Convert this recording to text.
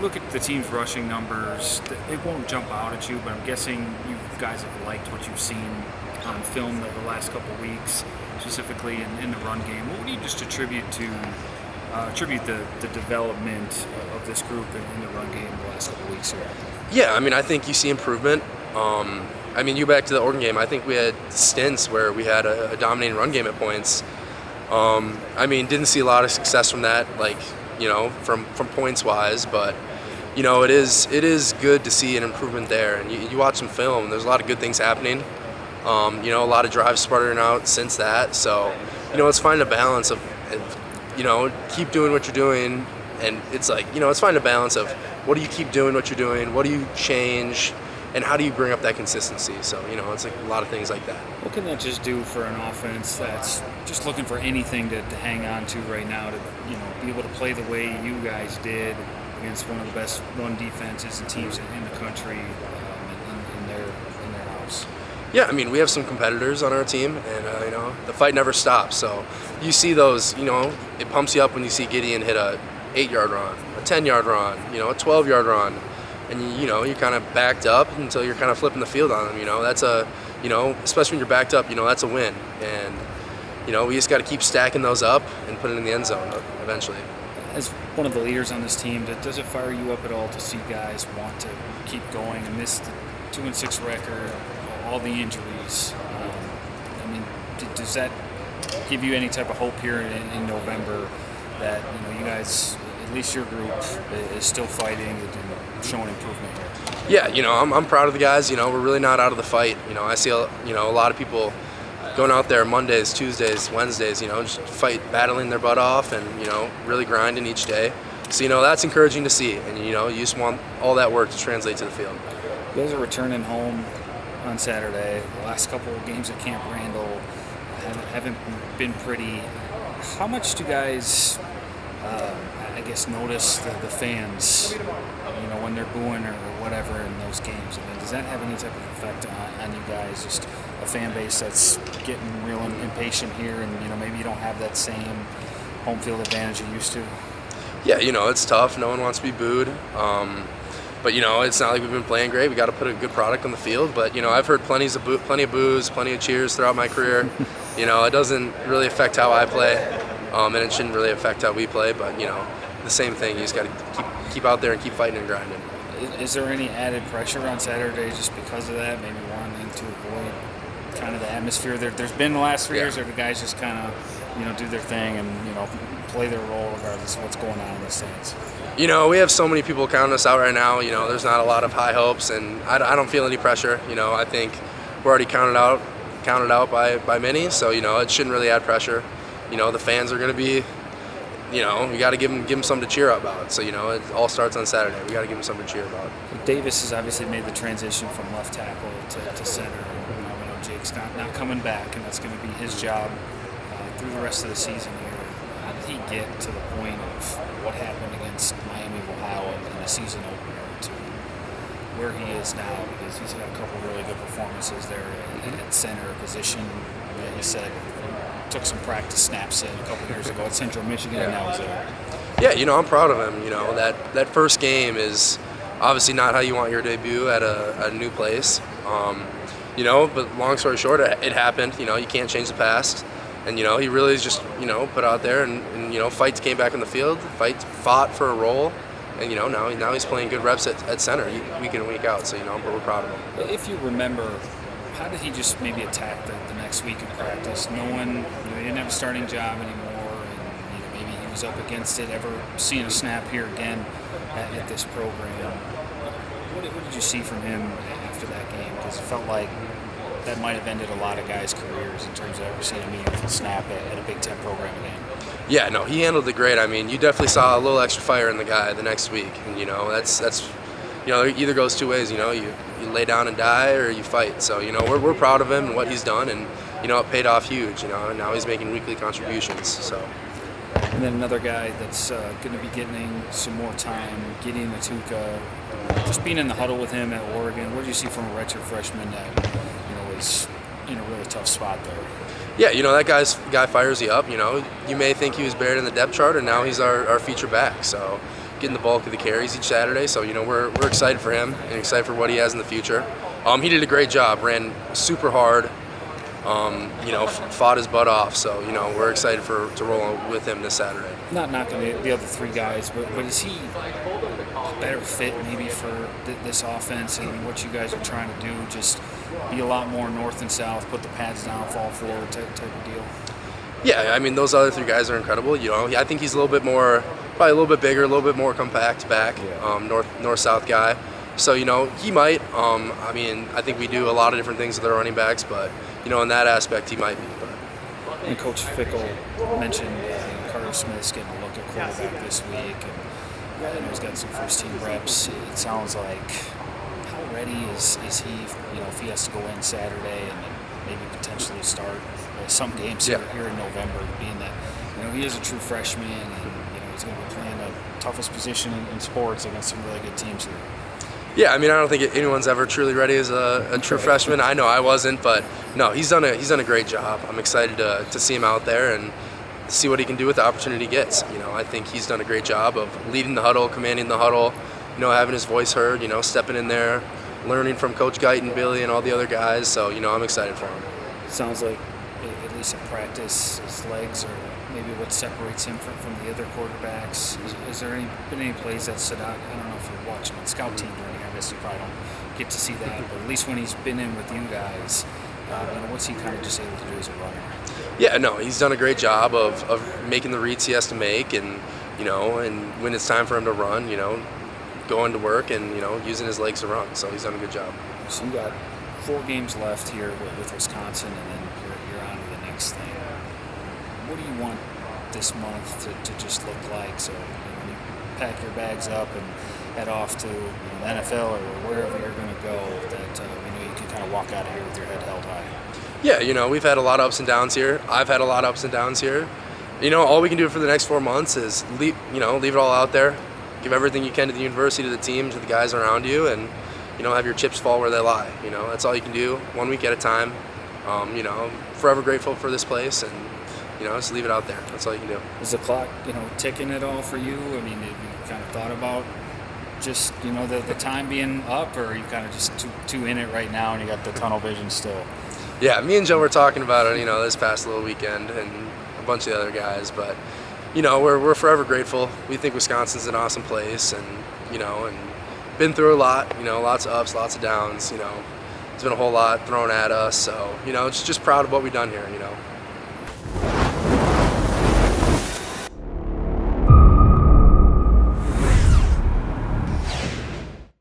look at the team's rushing numbers, it won't jump out at you, but I'm guessing you guys have liked what you've seen on film the last couple of weeks, specifically in the run game. What would you just attribute the development of this group in the run game the last couple of weeks here? Yeah, I mean, I think you see improvement. I mean, you go back to the Oregon game, I think we had stints where we had a dominating run game at points. I mean, didn't see a lot of success from that, like, you know, from points wise, but you know, it is good to see an improvement there. And you watch some film, there's a lot of good things happening. You know, a lot of drives sputtering out since that. So, you know, it's finding a balance of, you know, keep doing what you're doing. And it's like, you know, it's finding a balance of what do you keep doing what you're doing, what do you change, and how do you bring up that consistency? So, you know, it's like a lot of things like that. What can that just do for an offense that's just looking for anything to hang on to right now to, you know, be able to play the way you guys did against one of the best run defenses and teams in the country in their house? Yeah, I mean, we have some competitors on our team, and you know, the fight never stops. So you see those, you know, it pumps you up when you see Gideon hit a 8-yard run, a 10-yard run, you know, a 12-yard run, and you know, you're kind of backed up until you're kind of flipping the field on them. You know, that's a, you know, especially when you're backed up, you know, that's a win. And you know, we just got to keep stacking those up and put it in the end zone eventually. As one of the leaders on this team, does it fire you up at all to see guys want to keep going amidst the 2-6 record, all the injuries? I mean, does that give you any type of hope here in November that, you know, you guys, at least your group, is still fighting and showing improvement here? Yeah, you know, I'm proud of the guys. You know, we're really not out of the fight. You know, I see a lot of people going out there Mondays, Tuesdays, Wednesdays, you know, just battling their butt off and, you know, really grinding each day. So, you know, that's encouraging to see. And, you know, you just want all that work to translate to the field. You guys are returning home on Saturday. The last couple of games at Camp Randall haven't been pretty. How much do you guys, I guess, notice the fans, you know, when they're booing or whatever in those games? I mean, does that have any type of effect on you guys? Just a fan base that's getting real impatient here, and, you know, maybe you don't have that same home field advantage you used to? Yeah, you know, it's tough. No one wants to be booed. But, you know, it's not like we've been playing great. We got to put a good product on the field. But, you know, I've heard plenty of boos, plenty of cheers throughout my career. You know, it doesn't really affect how I play, and it shouldn't really affect how we play. But, you know, the same thing. You just got to keep out there and keep fighting and grinding. Is there any added pressure on Saturday just because of that? Maybe wanting to avoid kind of the atmosphere there's been the last 3 years, or the guys just kind of, you know, do their thing and, you know, play their role regardless of what's going on in the stands? You know, we have so many people counting us out right now. You know, there's not a lot of high hopes, and I don't feel any pressure. You know, I think we're already counted out by many, so, you know, it shouldn't really add pressure. You know, the fans are going to be, you know, we got to give them something to cheer about. So, you know, it all starts on Saturday. We got to give them something to cheer about. Davis has obviously made the transition from left tackle to center. You know, we know Jake's not coming back, and that's going to be his job through the rest of the season here. How did he get to the point of what happened against Miami of Ohio in the season opener to where he is now? Because he's had a couple really good performances there at center position. He said took some practice snaps in a couple years ago at Central Michigan, and that was it. Yeah, you know, I'm proud of him. You know, that first game is obviously not how you want your debut at a new place. You know, but long story short, it happened. You know, you can't change the past. And, you know, he really just, you know, put out there and you know, fights came back in the field, fought for a role. And, you know, now he's playing good reps at center week in and week out. So, you know, we're proud of him. If you remember, how did he just maybe attack the next week of practice? No one, you know, he didn't have a starting job anymore, and, you know, maybe he was up against it, ever seeing a snap here again at this program. What did you see from him after that game? Because it felt like that might have ended a lot of guys' careers in terms of ever seeing a meaningful snap at a Big Ten program again. Yeah, no, he handled it great. I mean, you definitely saw a little extra fire in the guy the next week, and, you know, that's you know, it either goes two ways. You know, you lay down and die, or you fight. So, you know, we're proud of him and what he's done, and, you know, it paid off huge. You know, and now he's making weekly contributions. So. And then another guy that's going to be getting some more time, Gideon Atuka. Just being in the huddle with him at Oregon, what did you see from a redshirt freshman that, you know, was in a really tough spot there? Yeah, you know, that guy fires you up. You know, you may think he was buried in the depth chart, and now he's our feature back. So getting the bulk of the carries each Saturday. So we're excited for him and excited for what he has in the future. He did a great job, ran super hard. Fought his butt off. So we're excited to roll with him this Saturday. Not knocking the other three guys, but is he a better fit maybe for this offense and what you guys are trying to do? Just be a lot more north and south, put the pads down, fall forward type of deal. Yeah, I mean those other three guys are incredible. I think he's a little bit more, probably a little bit bigger, a little bit more compact back, north-south guy. So he might. I think we do a lot of different things with our running backs, but in that aspect he might be. But. And Coach Fickle mentioned Carter Smith's getting a look at quarterback this week, and he's got some first-team reps. It sounds like how ready is he? If he has to go in Saturday and then maybe potentially start some games here in November, being that he is a true freshman and he's going to be playing the toughest position in sports against some really good teams here. Yeah, I don't think anyone's ever truly ready as a true freshman. I know I wasn't, but no, he's done a great job. I'm excited to see him out there and see what he can do with the opportunity he gets. I think he's done a great job of leading the huddle, commanding the huddle, having his voice heard, stepping in there, learning from Coach Guyton, Billy, and all the other guys. So, I'm excited for him. Sounds like at least in practice, his legs are maybe what separates him from the other quarterbacks. Is there been any plays that stood out? I don't know if you're watching on scout team or anything. I guess you probably don't get to see that, but at least when he's been in with you guys, what's he kind of just able to do as a runner? Yeah, no, he's done a great job of making the reads he has to make, and and when it's time for him to run, going to work and using his legs to run. So he's done a good job. So you got 4 games left here with Wisconsin, and then you're on to the next thing. What do you want this month to just look like? So when you pack your bags up and head off to the NFL or wherever you're going to go, that you can kind of walk out of here with your head held high. Yeah, we've had a lot of ups and downs here. I've had a lot of ups and downs here. All we can do for the next 4 months is leave it all out there, give everything you can to the university, to the team, to the guys around you, and have your chips fall where they lie. That's all you can do, 1 week at a time. I'm forever grateful for this place, and just leave it out there. That's all you can do. Is the clock, ticking at all for you? Have you kind of thought about just, the time being up, or are you kind of just too in it right now and you got the tunnel vision still? Yeah, me and Joe were talking about it, this past little weekend, and a bunch of the other guys, but, we're forever grateful. We think Wisconsin's an awesome place, and, and been through a lot, lots of ups, lots of downs, there's been a whole lot thrown at us, so, just proud of what we've done here,